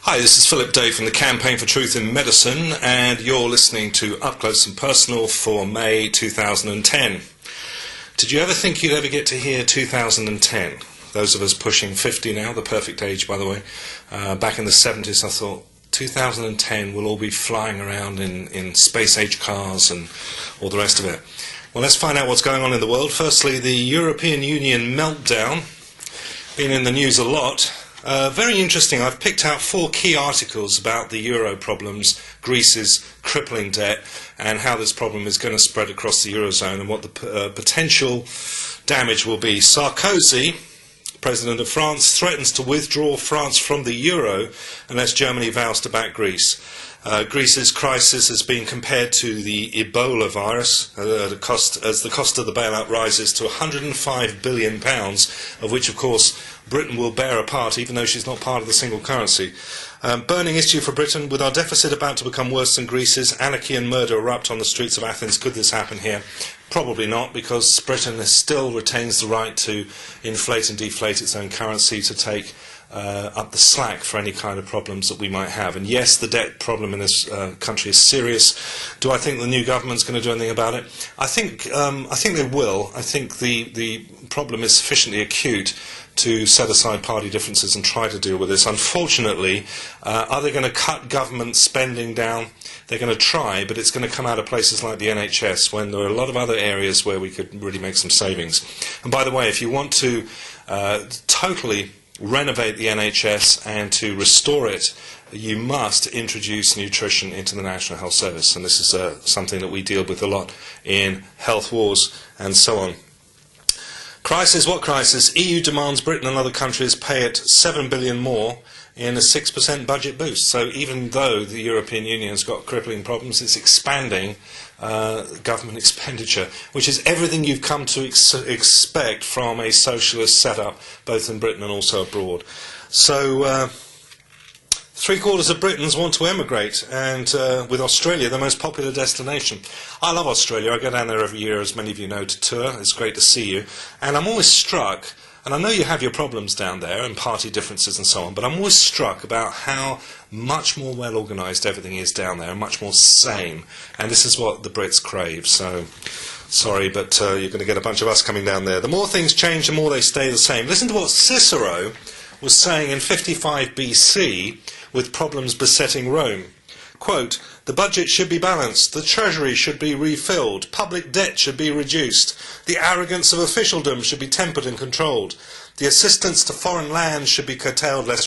Hi, this is Philip Day from the Campaign for Truth in Medicine, and you're listening to Up Close and Personal for May 2010. Did you ever think you'd ever get to hear 2010? Those of us pushing 50 now, the perfect age, by the way. Back in the 70s, I thought 2010 we'll all be flying around in space-age cars and all the rest of it. Well, let's find out what's going on in the world. Firstly, the European Union meltdown. Been in the news a lot. Very interesting. I've picked out 4 key articles about the euro problems, Greece's crippling debt, and how this problem is going to spread across the eurozone and what the potential damage will be. Sarkozy, President of France, threatens to withdraw France from the euro unless Germany vows to back Greece. Greece's crisis has been compared to the Ebola virus, as the cost of the bailout rises to £105 billion, of which, of course, Britain will bear a part, even though she's not part of the single currency. Burning issue for Britain. With our deficit about to become worse than Greece's, anarchy and murder erupt on the streets of Athens. Could this happen here? Probably not, because Britain still retains the right to inflate and deflate its own currency, to take up the slack for any kind of problems that we might have. And yes, the debt problem in this country is serious. Do I think the new government's going to do anything about it? I think they will. I think the problem is sufficiently acute to set aside party differences and try to deal with this. Unfortunately, are they going to cut government spending down? They're going to try, but it's going to come out of places like the NHS, when there are a lot of other areas where we could really make some savings. And by the way, if you want to totally renovate the NHS and to restore it, you must introduce nutrition into the National Health Service, and this is something that we deal with a lot in health wars and so on. Crisis, what crisis? EU demands Britain and other countries pay it $7 billion more in a 6% budget boost. So even though the European Union has got crippling problems, it's expanding government expenditure, which is everything you've come to expect from a socialist setup, both in Britain and also abroad. So 3/4 of Britons want to emigrate, and with Australia the most popular destination. I love Australia. I go down there every year, as many of you know, to tour. It's great to see you. And I'm always struck, and I know you have your problems down there and party differences and so on, but I'm always struck about how much more well organised everything is down there and much more sane. And this is what the Brits crave. So sorry, but you're going to get a bunch of us coming down there. The more things change, the more they stay the same. Listen to what Cicero was saying in 55 BC with problems besetting Rome. Quote, "The budget should be balanced, the treasury should be refilled, public debt should be reduced, the arrogance of officialdom should be tempered and controlled, the assistance to foreign lands should be curtailed lest